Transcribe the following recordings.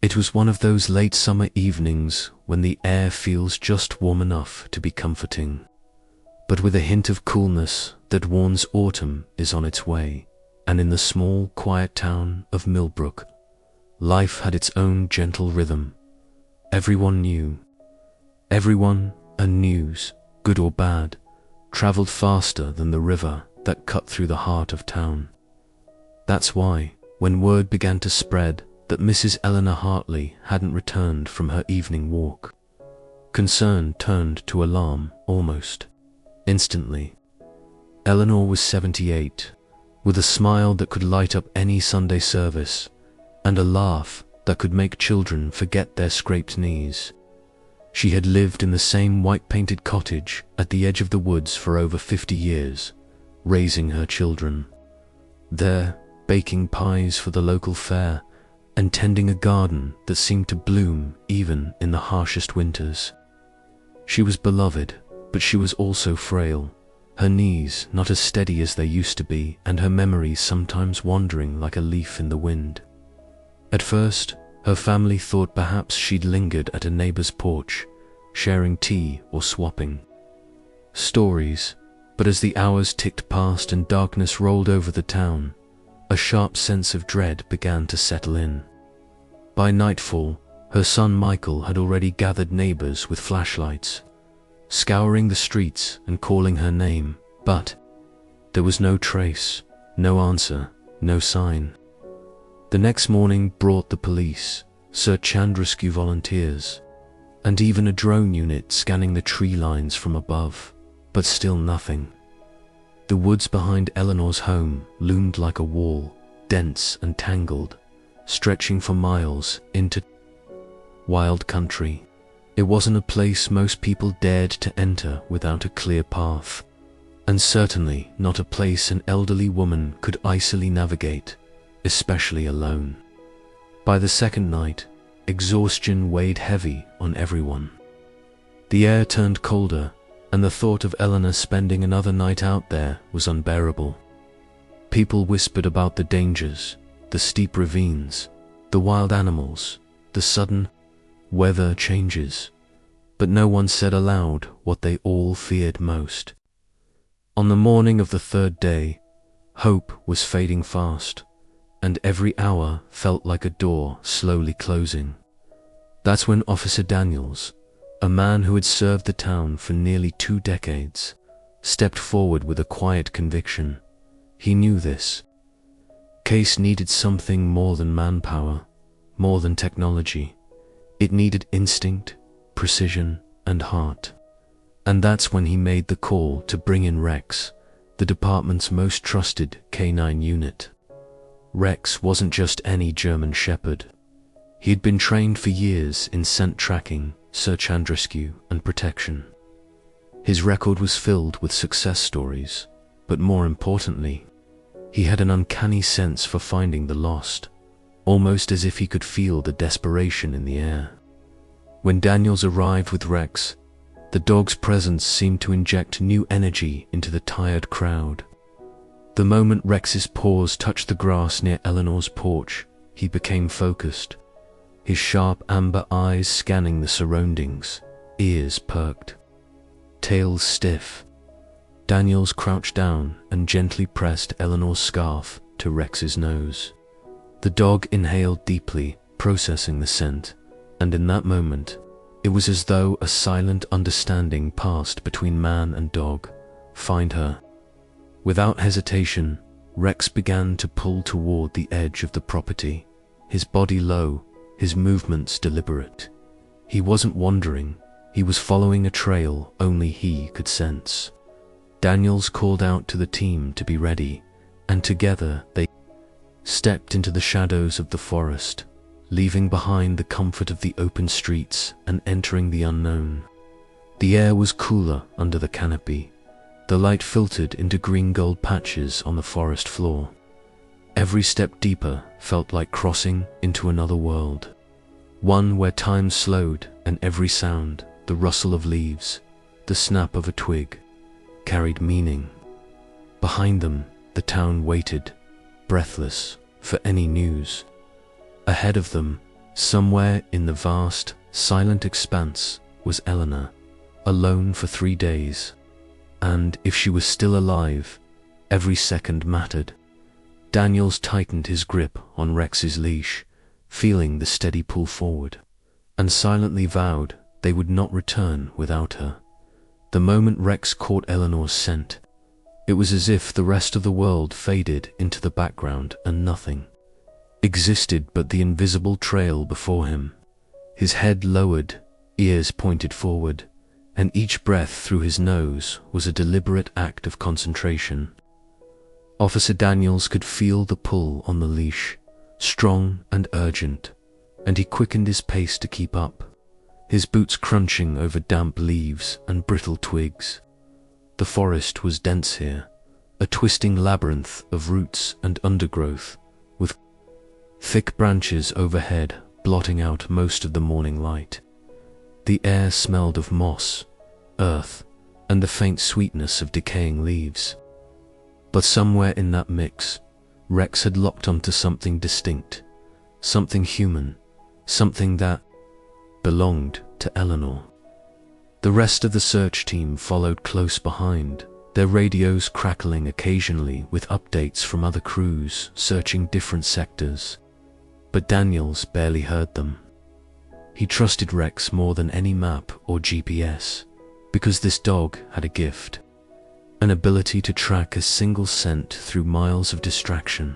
It was one of those late summer evenings when the air feels just warm enough to be comforting, but with a hint of coolness that warns autumn is on its way. And in the small, quiet town of Millbrook, life had its own gentle rhythm. Everyone knew. Everyone and news, good or bad, traveled faster than the river that cut through the heart of town. That's why, when word began to spread that Mrs. Eleanor Hartley hadn't returned from her evening walk, concern turned to alarm almost instantly. Eleanor was 78, with a smile that could light up any Sunday service, and a laugh that could make children forget their scraped knees. She had lived in the same white-painted cottage at the edge of the woods for over 50 years, raising her children. There, baking pies for the local fair, and tending a garden that seemed to bloom even in the harshest winters. She was beloved, but she was also frail, her knees not as steady as they used to be, and her memories sometimes wandering like a leaf in the wind. At first, her family thought perhaps she'd lingered at a neighbor's porch, sharing tea or swapping stories, but as the hours ticked past and darkness rolled over the town, a sharp sense of dread began to settle in. By nightfall, her son Michael had already gathered neighbors with flashlights, scouring the streets and calling her name, but there was no trace, no answer, no sign. The next morning brought the police, search and rescue volunteers, and even a drone unit scanning the tree lines from above, but still nothing. The woods behind Eleanor's home loomed like a wall, dense and tangled, stretching for miles into wild country. It wasn't a place most people dared to enter without a clear path, and certainly not a place an elderly woman could icily navigate, especially alone. By the second night, exhaustion weighed heavy on everyone. The air turned colder, and the thought of Eleanor spending another night out there was unbearable. People whispered about the dangers, the steep ravines, the wild animals, the sudden weather changes, but no one said aloud what they all feared most. On the morning of the third day, hope was fading fast, and every hour felt like a door slowly closing. That's when Officer Daniels, a man who had served the town for nearly 2 decades, stepped forward with a quiet conviction. He knew this case needed something more than manpower, more than technology. It needed instinct, precision, and heart. And that's when he made the call to bring in Rex, the department's most trusted canine unit. Rex wasn't just any German shepherd. He'd been trained for years in scent tracking, search and rescue, and protection. His record was filled with success stories, but more importantly, he had an uncanny sense for finding the lost, almost as if he could feel the desperation in the air. When Daniels arrived with Rex, the dog's presence seemed to inject new energy into the tired crowd. The moment Rex's paws touched the grass near Eleanor's porch, he became focused, his sharp amber eyes scanning the surroundings, ears perked, tail stiff. Daniels crouched down and gently pressed Eleanor's scarf to Rex's nose. The dog inhaled deeply, processing the scent, and in that moment, it was as though a silent understanding passed between man and dog. Find her. Without hesitation, Rex began to pull toward the edge of the property, his body low, his movements deliberate. He wasn't wandering, he was following a trail only he could sense. Daniels called out to the team to be ready, and together they stepped into the shadows of the forest, leaving behind the comfort of the open streets and entering the unknown. The air was cooler under the canopy. The light filtered into green-gold patches on the forest floor. Every step deeper felt like crossing into another world, one where time slowed and every sound, the rustle of leaves, the snap of a twig, carried meaning. Behind them, the town waited, breathless, for any news. Ahead of them, Somewhere in the vast, silent expanse was Eleanor, alone for 3 days. And if she was still alive, every second mattered. Daniels tightened his grip on Rex's leash, feeling the steady pull forward, and silently vowed they would not return without her. The moment Rex caught Eleanor's scent, it was as if the rest of the world faded into the background and nothing existed but the invisible trail before him. His head lowered, ears pointed forward, and each breath through his nose was a deliberate act of concentration. Officer Daniels could feel the pull on the leash, strong and urgent, and he quickened his pace to keep up, his boots crunching over damp leaves and brittle twigs. The forest was dense here, a twisting labyrinth of roots and undergrowth, with thick branches overhead blotting out most of the morning light. The air smelled of moss, earth, and the faint sweetness of decaying leaves. But somewhere in that mix, Rex had locked onto something distinct, something human, something that belonged to Eleanor. The rest of the search team followed close behind, their radios crackling occasionally with updates from other crews searching different sectors. But Daniels barely heard them. He trusted Rex more than any map or GPS, because this dog had a gift, an ability to track a single scent through miles of distraction.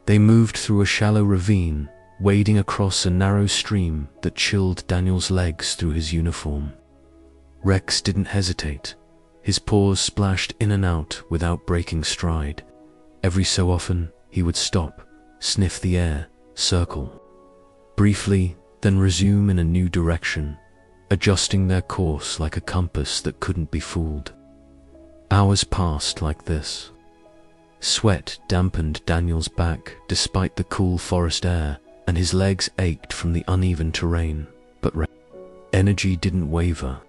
They moved through a shallow ravine, wading across a narrow stream that chilled Daniel's legs through his uniform. Rex didn't hesitate. His paws splashed in and out without breaking stride. Every so often, he would stop, sniff the air, circle briefly, then resume in a new direction, adjusting their course like a compass that couldn't be fooled. Hours passed like this. Sweat dampened Daniel's back despite the cool forest air, and his legs ached from the uneven terrain, but energy didn't waver.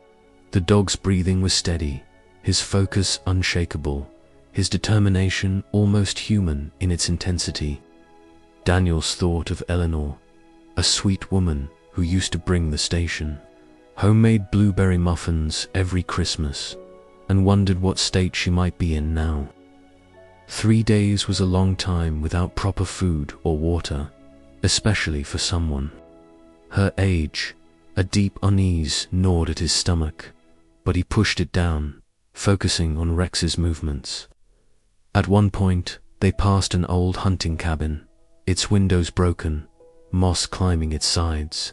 The dog's breathing was steady, his focus unshakable, his determination almost human in its intensity. Daniels thought of Eleanor, a sweet woman who used to bring the station homemade blueberry muffins every Christmas, and wondered what state she might be in now. 3 days was a long time without proper food or water, especially for someone her age. A deep unease gnawed at his stomach, but he pushed it down, focusing on Rex's movements. At one point, they passed an old hunting cabin, its windows broken, moss climbing its sides.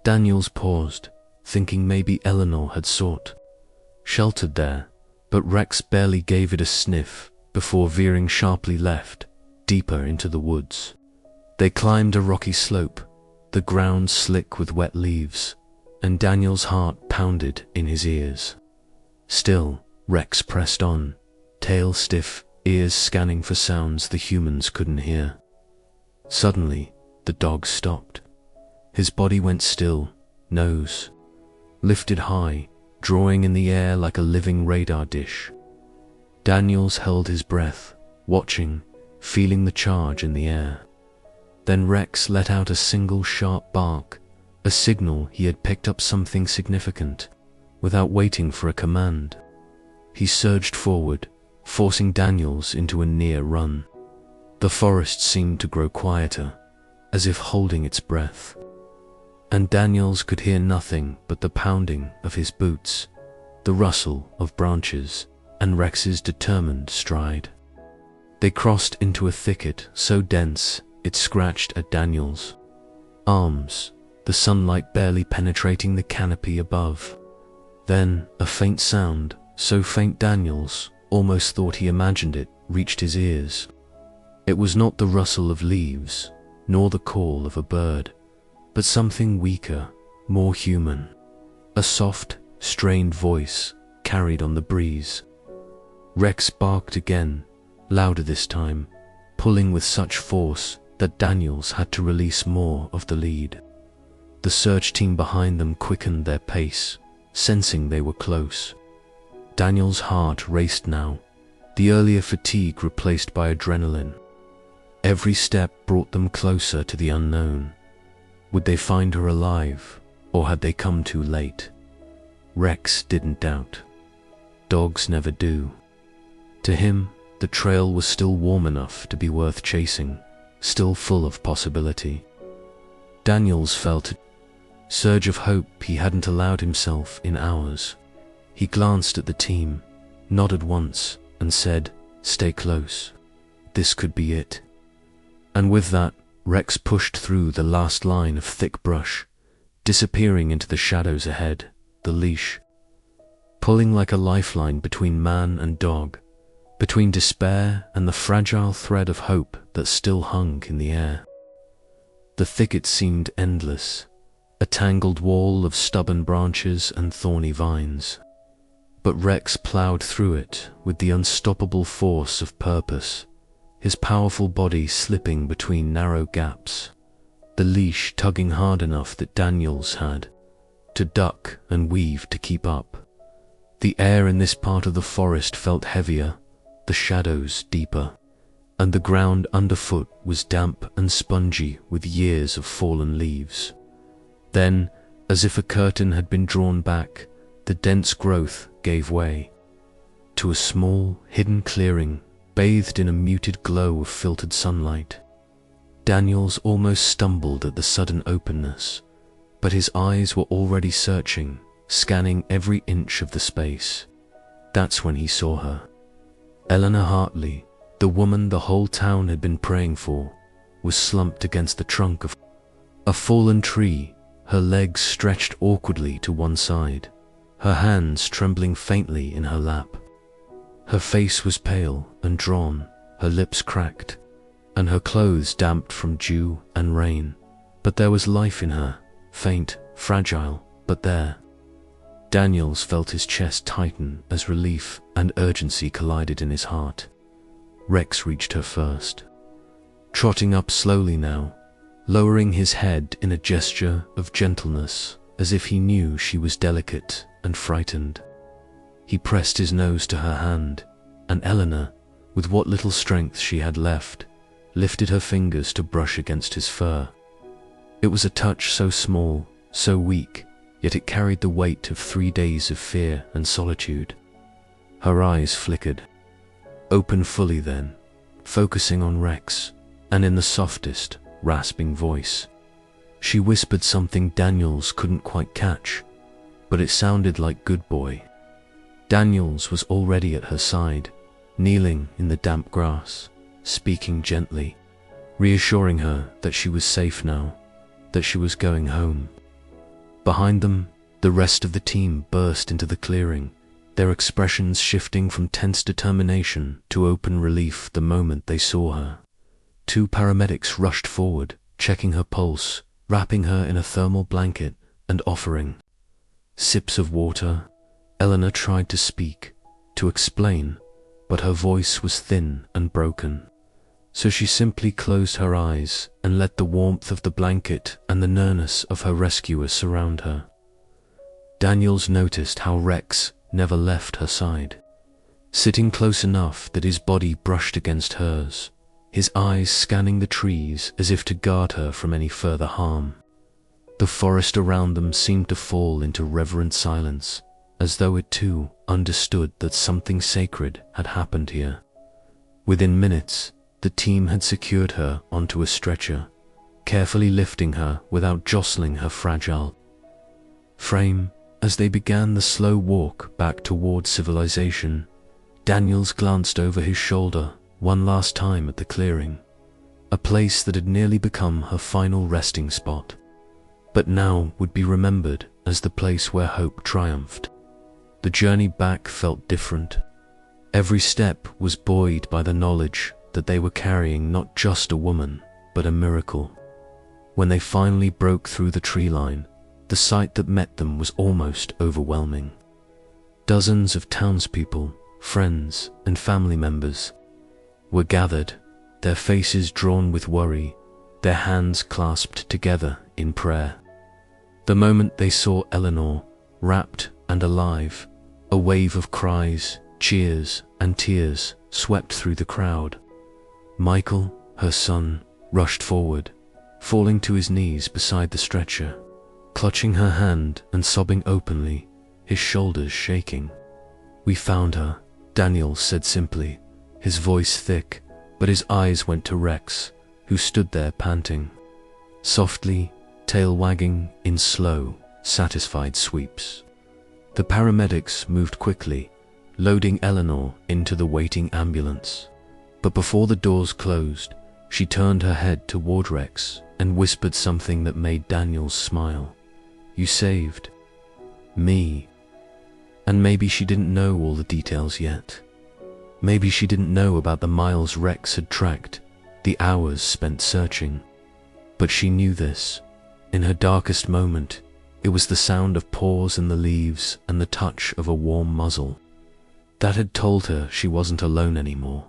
Daniels paused, thinking maybe Eleanor had sought sheltered there, but Rex barely gave it a sniff before veering sharply left, deeper into the woods. They climbed a rocky slope, the ground slick with wet leaves, and Daniel's heart pounded in his ears. Still, Rex pressed on, tail stiff, ears scanning for sounds the humans couldn't hear. Suddenly, the dog stopped. His body went still, nose lifted high, drawing in the air like a living radar dish. Daniels held his breath, watching, feeling the charge in the air. Then Rex let out a single sharp bark, a signal he had picked up something significant, without waiting for a command. He surged forward, forcing Daniels into a near run. The forest seemed to grow quieter, as if holding its breath. And Daniels could hear nothing but the pounding of his boots, the rustle of branches, and Rex's determined stride. They crossed into a thicket so dense it scratched at Daniels' arms, the sunlight barely penetrating the canopy above. Then a faint sound, so faint Daniels almost thought he imagined it, reached his ears. It was not the rustle of leaves, nor the call of a bird, but something weaker, more human. A soft, strained voice carried on the breeze. Rex barked again, louder this time, pulling with such force that Daniels had to release more of the lead. The search team behind them quickened their pace, sensing they were close. Daniels' heart raced now, the earlier fatigue replaced by adrenaline. Every step brought them closer to the unknown. Would they find her alive, or had they come too late? Rex didn't doubt. Dogs never do. To him, the trail was still warm enough to be worth chasing, still full of possibility. Daniels felt a surge of hope he hadn't allowed himself in hours. He glanced at the team, nodded once, and said, "Stay close. This could be it." And with that, Rex pushed through the last line of thick brush, disappearing into the shadows ahead, the leash pulling like a lifeline between man and dog, between despair and the fragile thread of hope that still hung in the air. The thicket seemed endless, a tangled wall of stubborn branches and thorny vines. But Rex plowed through it with the unstoppable force of purpose, his powerful body slipping between narrow gaps, the leash tugging hard enough that Daniels had to duck and weave to keep up. The air in this part of the forest felt heavier, the shadows deeper, and the ground underfoot was damp and spongy with years of fallen leaves. Then, as if a curtain had been drawn back, the dense growth gave way to a small, hidden clearing bathed in a muted glow of filtered sunlight. Daniels almost stumbled at the sudden openness, but his eyes were already searching, scanning every inch of the space. That's when he saw her. Eleanor Hartley, the woman the whole town had been praying for, was slumped against the trunk of a fallen tree, her legs stretched awkwardly to one side, her hands trembling faintly in her lap. Her face was pale and drawn, her lips cracked, and her clothes damped from dew and rain. But there was life in her, faint, fragile, but there. Daniels felt his chest tighten as relief and urgency collided in his heart. Rex reached her first, trotting up slowly now, lowering his head in a gesture of gentleness, as if he knew she was delicate and frightened. He pressed his nose to her hand, and Eleanor, with what little strength she had left, lifted her fingers to brush against his fur. It was a touch so small, so weak, yet it carried the weight of 3 days of fear and solitude. Her eyes flickered, open fully then, focusing on Rex, and in the softest, rasping voice, she whispered something Daniels couldn't quite catch, but it sounded like "good boy." Daniels was already at her side, kneeling in the damp grass, speaking gently, reassuring her that she was safe now, that she was going home. Behind them, the rest of the team burst into the clearing, their expressions shifting from tense determination to open relief the moment they saw her. 2 paramedics rushed forward, checking her pulse, wrapping her in a thermal blanket, and offering sips of water. Eleanor tried to speak, to explain, but her voice was thin and broken. So she simply closed her eyes and let the warmth of the blanket and the nearness of her rescuer surround her. Daniels noticed how Rex never left her side, sitting close enough that his body brushed against hers, his eyes scanning the trees as if to guard her from any further harm. The forest around them seemed to fall into reverent silence, as though it too understood that something sacred had happened here. Within minutes, the team had secured her onto a stretcher, carefully lifting her without jostling her fragile frame. As they began the slow walk back toward civilization, Daniels glanced over his shoulder one last time at the clearing, a place that had nearly become her final resting spot, but now would be remembered as the place where hope triumphed. The journey back felt different. Every step was buoyed by the knowledge that they were carrying not just a woman, but a miracle. When they finally broke through the tree line, the sight that met them was almost overwhelming. Dozens of townspeople, friends, and family members were gathered, their faces drawn with worry, their hands clasped together in prayer. The moment they saw Eleanor, wrapped and alive, a wave of cries, cheers, and tears swept through the crowd. Michael, her son, rushed forward, falling to his knees beside the stretcher, clutching her hand and sobbing openly, his shoulders shaking. "We found her," Daniel said simply, his voice thick, but his eyes went to Rex, who stood there panting. Softly, tail wagging in slow, satisfied sweeps. The paramedics moved quickly, loading Eleanor into the waiting ambulance. But before the doors closed, she turned her head toward Rex and whispered something that made Daniel smile. "You saved me." And maybe she didn't know all the details yet. Maybe she didn't know about the miles Rex had tracked, the hours spent searching. But she knew this. In her darkest moment, it was the sound of paws in the leaves and the touch of a warm muzzle that had told her she wasn't alone anymore.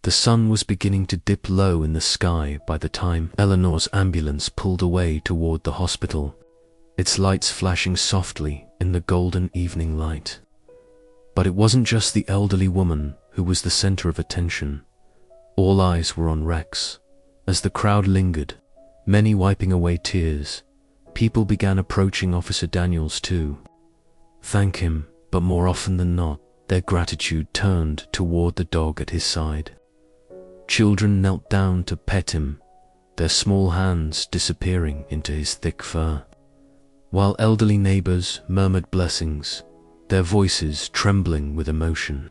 The sun was beginning to dip low in the sky by the time Eleanor's ambulance pulled away toward the hospital, its lights flashing softly in the golden evening light. But it wasn't just the elderly woman who was the center of attention. All eyes were on Rex. As the crowd lingered, many wiping away tears, people began approaching Officer Daniels to thank him, but more often than not, their gratitude turned toward the dog at his side. Children knelt down to pet him, their small hands disappearing into his thick fur, while elderly neighbors murmured blessings, their voices trembling with emotion.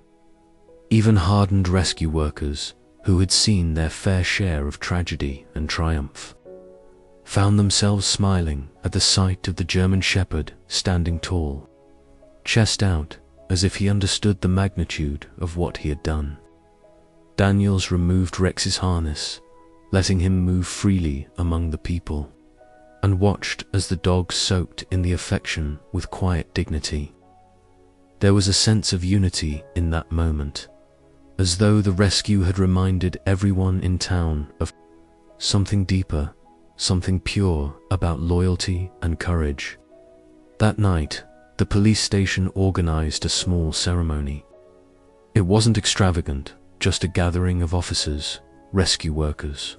Even hardened rescue workers, who had seen their fair share of tragedy and triumph, found themselves smiling at the sight of the German Shepherd standing tall, chest out, as if he understood the magnitude of what he had done. Daniels removed Rex's harness, letting him move freely among the people, and watched as the dog soaked in the affection with quiet dignity. There was a sense of unity in that moment, as though the rescue had reminded everyone in town of something deeper, something pure about loyalty and courage. That night, the police station organized a small ceremony. It wasn't extravagant, just a gathering of officers, rescue workers,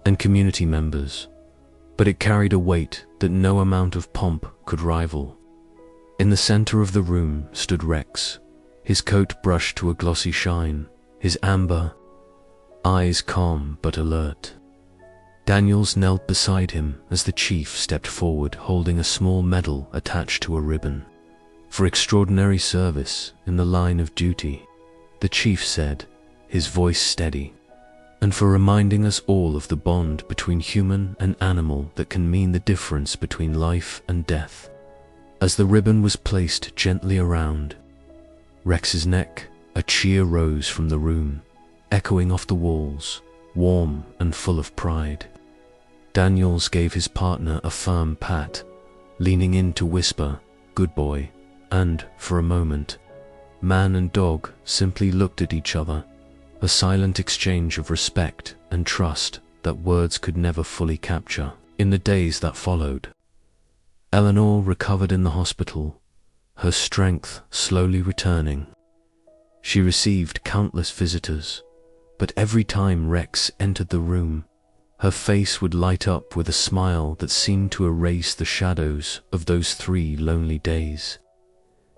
and community members, but it carried a weight that no amount of pomp could rival. In the center of the room stood Rex, his coat brushed to a glossy shine, his amber eyes calm but alert. Daniels knelt beside him as the chief stepped forward holding a small medal attached to a ribbon. "For extraordinary service in the line of duty," the chief said, his voice steady, "and for reminding us all of the bond between human and animal that can mean the difference between life and death." As the ribbon was placed gently around Rex's neck, a cheer rose from the room, echoing off the walls, warm and full of pride. Daniels gave his partner a firm pat, leaning in to whisper, "Good boy," and, for a moment, man and dog simply looked at each other, a silent exchange of respect and trust that words could never fully capture. In the days that followed, Eleanor recovered in the hospital, her strength slowly returning. She received countless visitors, but every time Rex entered the room, her face would light up with a smile that seemed to erase the shadows of those 3 lonely days.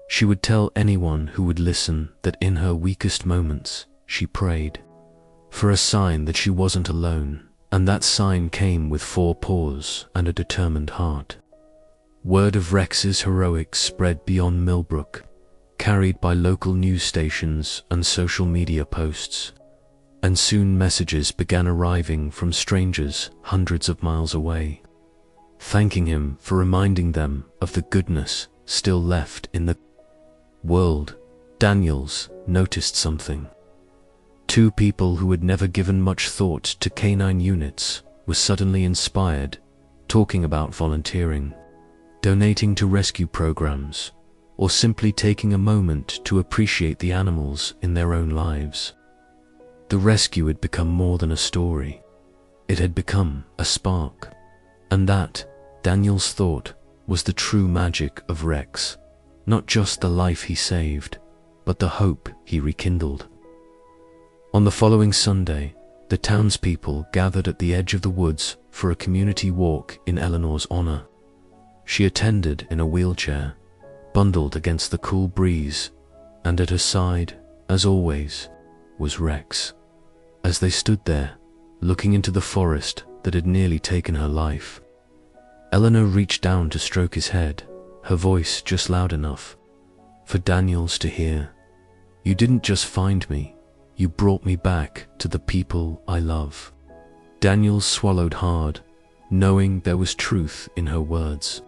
She would tell anyone who would listen that in her weakest moments, she prayed for a sign that she wasn't alone, and that sign came with 4 paws and a determined heart. Word of Rex's heroics spread beyond Millbrook, carried by local news stations and social media posts, and soon messages began arriving from strangers hundreds of miles away, thanking him for reminding them of the goodness still left in the world. Daniels noticed something. 2 people who had never given much thought to canine units were suddenly inspired, talking about volunteering, donating to rescue programs, or simply taking a moment to appreciate the animals in their own lives. The rescue had become more than a story. It had become a spark. And that, Daniels thought, was the true magic of Rex. Not just the life he saved, but the hope he rekindled. On the following Sunday, The townspeople gathered at the edge of the woods for a community walk in Eleanor's honor. She attended in a wheelchair, bundled against the cool breeze, and at her side, as always, was Rex. As they stood there, looking into the forest that had nearly taken her life, Eleanor reached down to stroke his head, her voice just loud enough for Daniels to hear. "You didn't just find me, you brought me back to the people I love." Daniels swallowed hard, knowing there was truth in her words.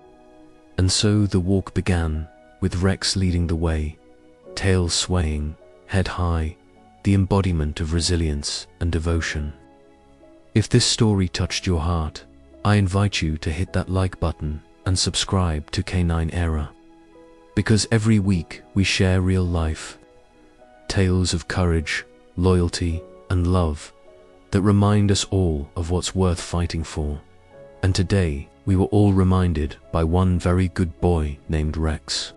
And so the walk began, with Rex leading the way, tail swaying, head high, the embodiment of resilience and devotion. If this story touched your heart, I invite you to hit that like button and subscribe to K9 Era. Because every week we share real life, tales of courage, loyalty, and love that remind us all of what's worth fighting for. And today, we were all reminded by one very good boy named Rex.